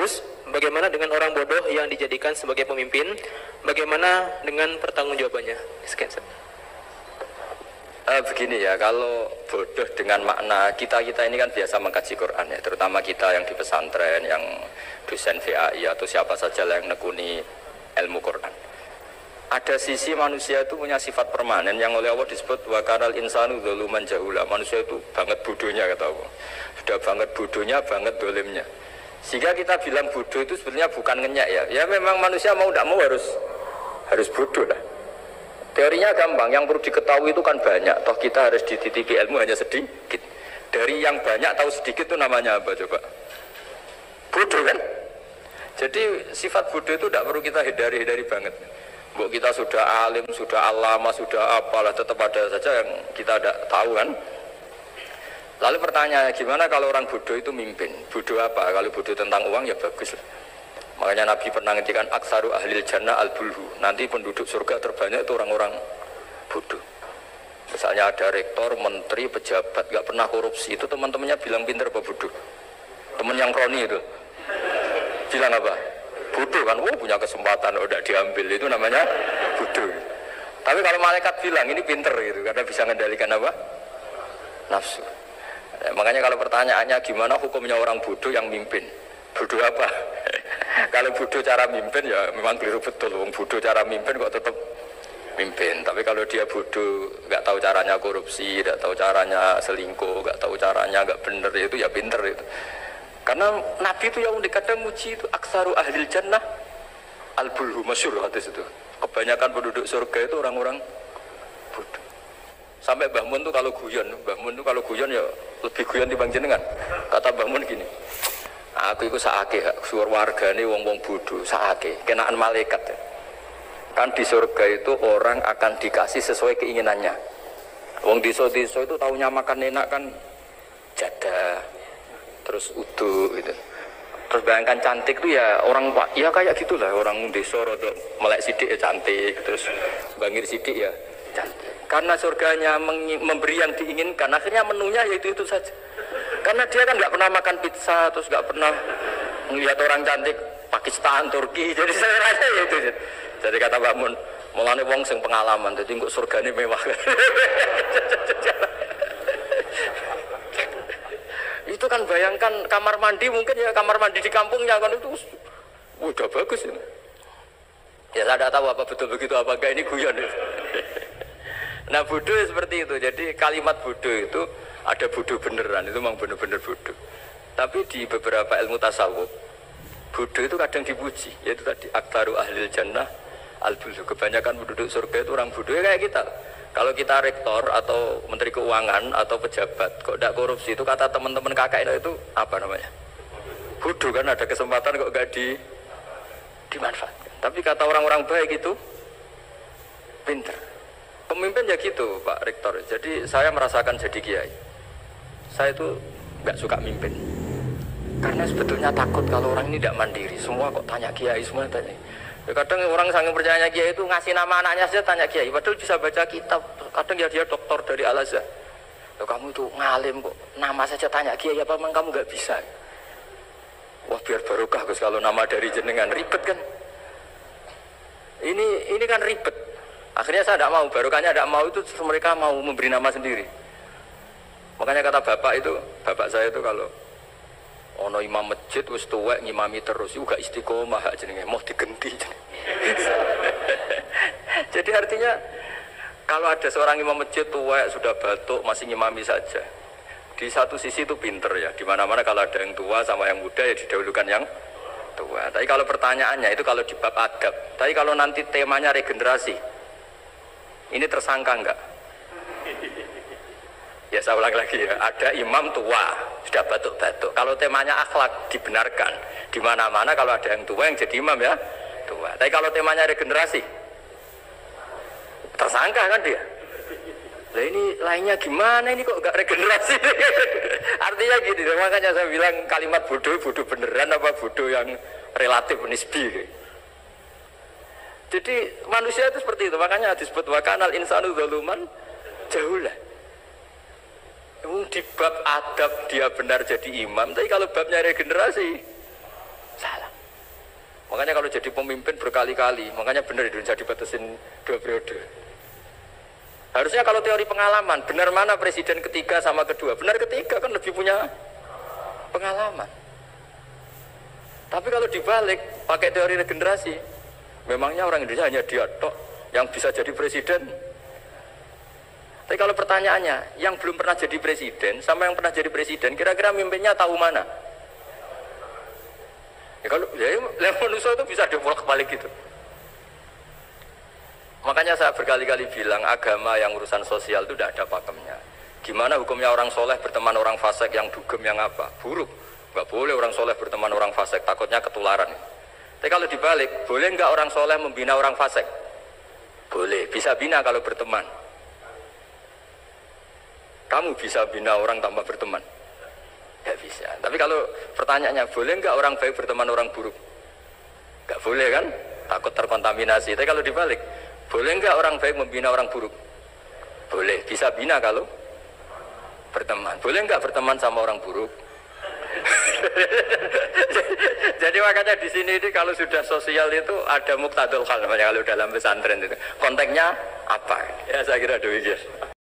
Gus, bagaimana dengan orang bodoh yang dijadikan sebagai pemimpin? Bagaimana dengan pertanggungjawabannya? Sekian. Begini ya, kalau bodoh dengan makna kita ini kan biasa mengkaji Quran ya, terutama kita yang di pesantren, yang dosen VAI atau siapa saja yang nekuni ilmu Quran. Ada sisi manusia itu punya sifat permanen yang oleh Allah disebut wa kanal insanu dzaluman jahula. Manusia itu banget bodohnya kata Allah. Sudah banget bodohnya, banget dolimnya. Sehingga kita bilang bodoh itu sebenarnya bukan ngenyak ya. Ya memang manusia mau tidak mau harus bodoh lah. Teorinya gampang, yang perlu diketahui itu kan banyak. Toh kita harus dititipi ilmu hanya sedikit. Dari yang banyak tahu sedikit itu namanya apa coba? Bodoh kan? Jadi sifat bodoh itu tidak perlu kita hindari banget. Mbok kita sudah alim, sudah alama, sudah apalah, tetap ada saja yang kita tidak tahu kan. Lalu pertanyaannya, gimana kalau orang bodoh itu mimpin? Bodoh apa? Kalau bodoh tentang uang ya bagus lah. Makanya Nabi pernah ngendikan aksaru ahlil jannah al-bulhu. Nanti penduduk surga terbanyak itu orang-orang bodoh. Misalnya ada rektor, menteri, pejabat gak pernah korupsi, itu teman-temannya bilang pinter apa bodoh? Teman yang kroni itu bilang apa? Bodoh kan, punya kesempatan, udah diambil, itu namanya bodoh. Tapi kalau malaikat bilang ini pinter gitu, karena bisa mengendalikan apa? Nafsu. Makanya kalau pertanyaannya gimana hukumnya orang bodoh yang mimpin? Bodoh apa? Kalau bodoh cara mimpin ya memang keliru betul. Wong bodoh cara mimpin kok tetap mimpin. Tapi kalau dia bodoh, nggak tahu caranya korupsi, nggak tahu caranya selingkuh, nggak tahu caranya nggak bener, itu ya pinter itu. Karena Nabi itu yang kadang muji itu aksaru ahlil jannah al-bulhu, masyhur hadis itu. Kebanyakan penduduk surga itu orang-orang bodoh. Sampai Mbah Mun tuh kalau guyon ya lebih guyon dibanding jenengan. Kata Mbah Mun gini, aku itu saake suar wargane wong-wong bodoh, saake kenaan malaikat. Kan di surga itu orang akan dikasih sesuai keinginannya. Wong desa-desa itu taunya makan enak kan jadah, terus uduk gitu. Terus bayangkan cantik tuh ya orang pak, ya kayak gitulah orang desa rodok melek sidik ya cantik, terus bangir sidik ya cantik. Karena surganya memberi yang diinginkan, akhirnya menunya yaitu itu saja. Karena dia kan nggak pernah makan pizza, terus nggak pernah melihat orang cantik Pakistan, Turki, jadi saya rasa ya itu. Jadi kata Mbak Mun, mulane wong sing pengalaman, jadi kok surganya mewah. Itu kan bayangkan kamar mandi, mungkin ya kamar mandi di kampungnya kan itu udah bagus ini. Ya saya tidak tahu apa betul begitu apa enggak, ini guyon. Nah bodoh seperti itu. Jadi kalimat bodoh itu ada bodoh beneran, itu memang bener-bener bodoh. Tapi di beberapa ilmu tasawuf, bodoh itu kadang dipuji, yaitu tadi aktaru ahlil jannah al-bulhu. Kebanyakan penduduk surga itu orang bodoh ya kayak kita. Kalau kita rektor atau menteri keuangan atau pejabat kok tidak korupsi, itu kata teman-teman kakak itu apa namanya? Bodoh kan, ada kesempatan kok nggak dimanfaatkan. Tapi kata orang-orang baik itu pinter. Pemimpin ya gitu Pak Rektor. Jadi saya merasakan jadi kiai, saya itu nggak suka mimpin. Karena sebetulnya takut kalau orang ini tidak mandiri. Semua kok tanya kiai, semua tanya. Ya, kadang orang sangat percaya kiai itu ngasih nama anaknya saja tanya kiai. Padahal bisa baca kitab. Kadang ya dia doktor dari Al-Azhar. Ya, kamu itu ngalim kok, nama saja tanya kiai, apa memang kamu nggak bisa? Wah biar barokah Gus kalau nama dari jenengan, ribet kan? Ini kan ribet. Akhirnya saya tidak mau, barokahnya tidak mau, itu mereka mau memberi nama sendiri. Makanya kata bapak saya itu kalau ono imam masjid wis tuwek ngimami terus juga istiqomah jenenge mau digenti. Jadi artinya kalau ada seorang imam masjid tuwek sudah batuk masih ngimami saja. Di satu sisi itu pinter ya. Di mana-mana kalau ada yang tua sama yang muda ya didahulukan yang tua. Tapi kalau pertanyaannya itu kalau di bab adab. Tapi kalau nanti temanya regenerasi, ini tersangka enggak? Ya saya ulang lagi ya, ada imam tua sudah batuk-batuk. Kalau temanya akhlak dibenarkan. Di mana-mana kalau ada yang tua yang jadi imam ya tua. Tapi kalau temanya regenerasi, tersangka kan dia. Lah ini lainnya gimana ini kok enggak regenerasi? Artinya gini, makanya saya bilang kalimat bodoh beneran apa bodoh yang relatif nisbi. Jadi manusia itu seperti itu, makanya disebut wa kanal insanu dzaluman jahula. Di bab adab dia benar jadi imam, tapi kalau babnya regenerasi salah. Makanya kalau jadi pemimpin berkali-kali, makanya benar Indonesia dibatasin 2 periode. Harusnya kalau teori pengalaman, benar mana presiden ketiga sama kedua? Benar ketiga kan lebih punya pengalaman. Tapi kalau dibalik, pakai teori regenerasi, memangnya orang Indonesia hanya dia tok yang bisa jadi presiden? Tapi kalau pertanyaannya, yang belum pernah jadi presiden sama yang pernah jadi presiden, kira-kira mimpinnya tahu mana? Ya kalau manusia itu bisa dibolak-balik gitu. Makanya saya berkali-kali bilang agama yang urusan sosial itu tidak ada pakemnya. Gimana hukumnya orang soleh berteman orang fasik yang dugem yang apa? Buruk. Nggak boleh orang soleh berteman orang fasik, takutnya ketularan. Tapi kalau dibalik, boleh nggak orang soleh membina orang fasik? Boleh, bisa bina kalau berteman. Kamu bisa bina orang tanpa berteman? Nggak bisa. Tapi kalau pertanyaannya, boleh nggak orang baik berteman orang buruk? Nggak boleh kan? Takut terkontaminasi. Tapi kalau dibalik, boleh nggak orang baik membina orang buruk? Boleh, bisa bina kalau berteman. Boleh nggak berteman sama orang buruk? Jadi makanya di sini ini kalau sudah sosial itu ada muktadul hal namanya kalau dalam pesantren itu. Konteksnya apa? Ya saya kira demikian.